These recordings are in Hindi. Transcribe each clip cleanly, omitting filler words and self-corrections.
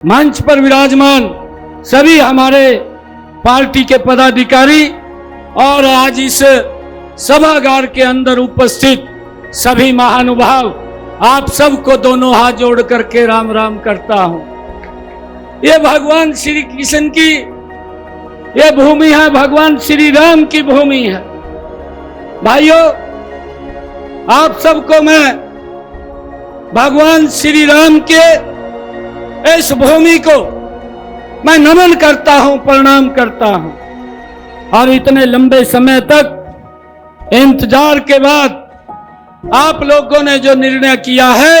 मंच पर विराजमान सभी हमारे पार्टी के पदाधिकारी और आज इस सभागार के अंदर उपस्थित सभी महानुभाव, आप सबको दोनों हाथ जोड़ करके राम राम करता हूं। ये भगवान श्री कृष्ण की ये भूमि है, भगवान श्री राम की भूमि है। भाइयों, आप सबको मैं भगवान श्री राम के इस भूमि को मैं नमन करता हूं, प्रणाम करता हूं। और इतने लंबे समय तक इंतजार के बाद आप लोगों ने जो निर्णय किया है,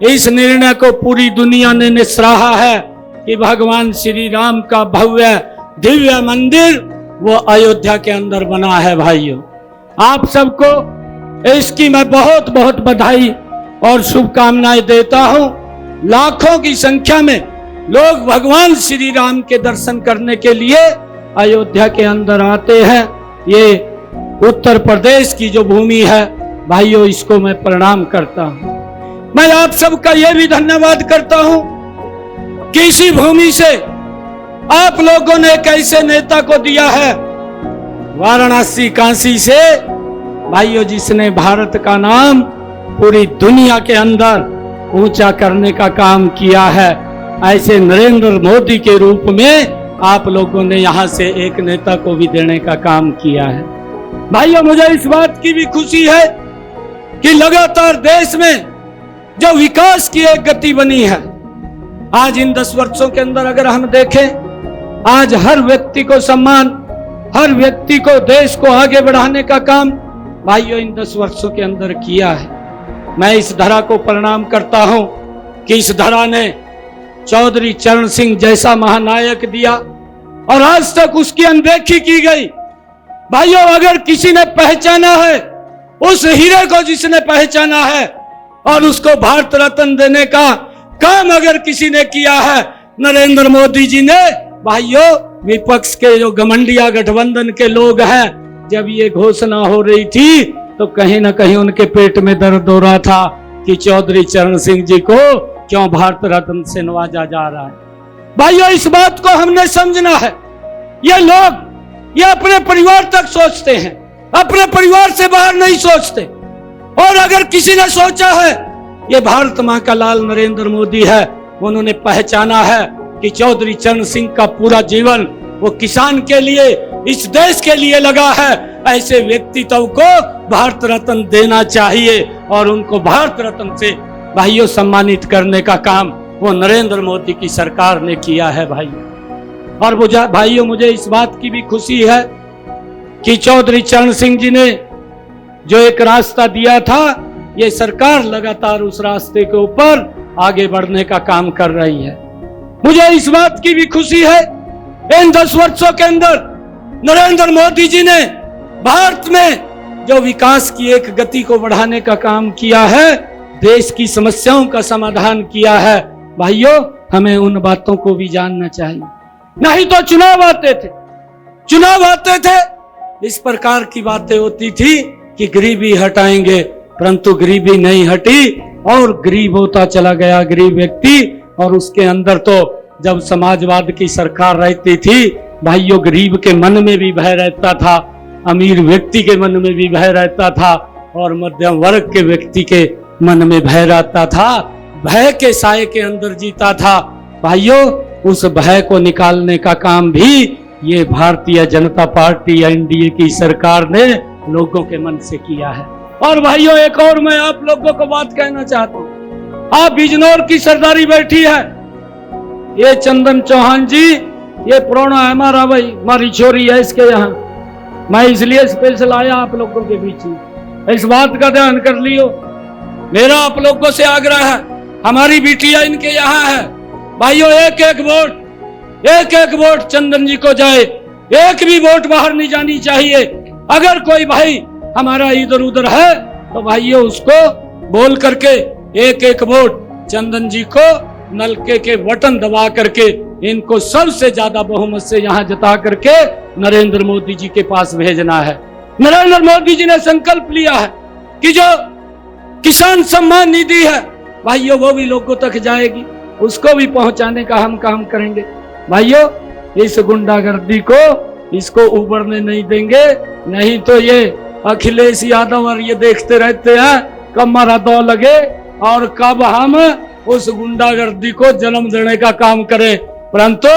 इस निर्णय को पूरी दुनिया ने सराहा है कि भगवान श्री राम का भव्य दिव्य मंदिर वो अयोध्या के अंदर बना है। भाइयों, आप सबको इसकी मैं बहुत बहुत बधाई और शुभकामनाएं देता हूं। लाखों की संख्या में लोग भगवान श्री राम के दर्शन करने के लिए अयोध्या के अंदर आते हैं। ये उत्तर प्रदेश की जो भूमि है भाइयों, इसको मैं प्रणाम करता हूं। मैं आप सबका यह भी धन्यवाद करता हूं कि इसी भूमि से आप लोगों ने एक ऐसे नेता को दिया है वाराणसी काशी से भाइयों, जिसने भारत का नाम पूरी दुनिया के अंदर ऊंचा करने का काम किया है। ऐसे नरेंद्र मोदी के रूप में आप लोगों ने यहां से एक नेता को भी देने का काम किया है। भाइयों, मुझे इस बात की भी खुशी है कि लगातार देश में जो विकास की एक गति बनी है, आज इन 10 वर्षों के अंदर अगर हम देखें, आज हर व्यक्ति को सम्मान, हर व्यक्ति को देश को आगे बढ़ाने का काम भाइयों इन 10 वर्षों के अंदर किया है। मैं इस धरा को प्रणाम करता हूं कि इस धरा ने चौधरी चरण सिंह जैसा महानायक दिया और आज तक उसकी अनदेखी की गई। भाइयों, अगर किसी ने पहचाना है, उस हीरे को जिसने पहचाना है और उसको भारत रत्न देने का काम अगर किसी ने किया है, नरेंद्र मोदी जी ने। भाइयों, विपक्ष के जो घमंडिया गठबंधन के लोग हैं, जब ये घोषणा हो रही थी तो कहीं ना कहीं उनके पेट में दर्द हो रहा था कि चौधरी चरण सिंह जी को क्यों भारत रत्न से नवाजा जा रहा है। भाइयों, इस बात को हमने समझना है। ये लोग ये अपने परिवार तक सोचते हैं, अपने परिवार से बाहर नहीं सोचते। और अगर किसी ने सोचा है, ये भारत मां का लाल नरेंद्र मोदी है, उन्होंने पहचाना है कि चौधरी चरण सिंह का पूरा जीवन वो किसान के लिए, इस देश के लिए लगा है। ऐसे व्यक्तित्व को भारत रत्न देना चाहिए और उनको भारत रत्न से भाइयों सम्मानित करने का काम वो नरेंद्र मोदी की सरकार ने किया है। भाइयों, और भाइयों, मुझे इस बात की भी खुशी है कि चौधरी चरण सिंह जी ने जो एक रास्ता दिया था, ये सरकार लगातार उस रास्ते के ऊपर आगे बढ़ने का काम कर रही है। मुझे इस बात की भी खुशी है, इन 10 वर्षों के अंदर नरेंद्र मोदी जी ने भारत में जो विकास की एक गति को बढ़ाने का काम किया है, देश की समस्याओं का समाधान किया है। भाइयों, हमें उन बातों को भी जानना चाहिए। नहीं तो चुनाव आते थे, इस प्रकार की बातें होती थी कि गरीबी हटाएंगे, परंतु गरीबी नहीं हटी और गरीब होता चला गया गरीब व्यक्ति। और उसके अंदर तो जब समाजवाद की सरकार रहती थी भाइयों, गरीब के मन में भी भय रहता था, अमीर व्यक्ति के मन में भी भय रहता था और मध्यम वर्ग के व्यक्ति के मन में भय रहता था। भय के साए के अंदर जीता था। भाइयों, उस भय को निकालने का काम भी ये भारतीय जनता पार्टी एनडीए की सरकार ने लोगों के मन से किया है। और भाइयों, एक और मैं आप लोगों को बात कहना चाहता हूँ। आप बिजनौर की सरदारी बैठी है, ये चंदन चौहान जी, ये पुराना है हमारा भाई, हमारी छोरी है इसके यहाँ। मैं इसलिए स्पेशल आया आप लोगों के बीच में, इस बात का ध्यान कर लियो। मेरा आप लोगों से आग्रह है, हमारी बिटिया इनके यहाँ है। भाइयों, एक एक वोट चंदन जी को जाए, एक भी वोट बाहर नहीं जानी चाहिए। अगर कोई भाई हमारा इधर उधर है तो भाइयों उसको बोल करके एक वोट चंदन जी को नलके के बटन दबा करके इनको सबसे ज्यादा बहुमत से यहाँ जता करके नरेंद्र मोदी जी के पास भेजना है। नरेंद्र मोदी जी ने संकल्प लिया है कि जो किसान सम्मान निधि है भाइयों वो भी लोगों तक जाएगी। उसको भी पहुंचाने का हम काम करेंगे। भाइयों, इस गुंडागर्दी को इसको उबरने नहीं देंगे, नहीं तो ये अखिलेश यादव और ये देखते रहते हैं कब हमारा दौर लगे और कब हम उस गुंडागर्दी को जन्म देने का काम करें। परंतु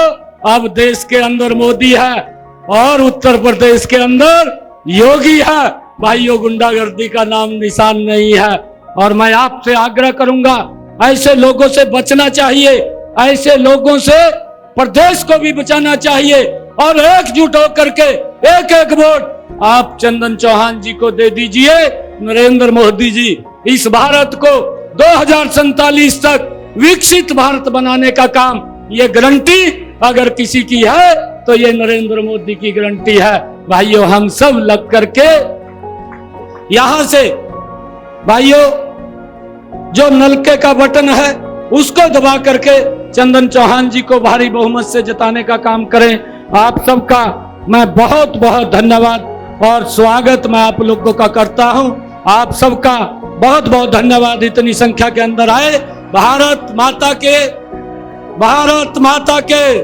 अब देश के अंदर मोदी है और उत्तर प्रदेश के अंदर योगी है। भाइयों, गुंडागर्दी का नाम निशान नहीं है और मैं आपसे आग्रह करूंगा, ऐसे लोगों से बचना चाहिए, ऐसे लोगों से प्रदेश को भी बचाना चाहिए और एकजुट होकर के एक एक वोट आप चंदन चौहान जी को दे दीजिए। नरेंद्र मोदी जी इस भारत को 2047 तक विकसित भारत बनाने का काम, ये गारंटी अगर किसी की है तो ये नरेंद्र मोदी की गारंटी है। भाइयों, हम सब लग करके यहां से, भाइयों, जो नलके का बटन है उसको दबा करके चंदन चौहान जी को भारी बहुमत से जिताने का काम करें। आप सबका मैं बहुत बहुत धन्यवाद और स्वागत मैं आप लोगों का करता हूं। आप सबका बहुत बहुत धन्यवाद, इतनी संख्या के अंदर आए। भारत माता के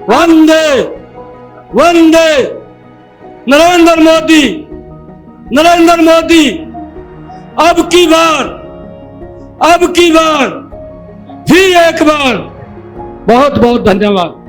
वंदे वंदे। नरेंद्र मोदी अब की बार फिर एक बार बहुत बहुत धन्यवाद।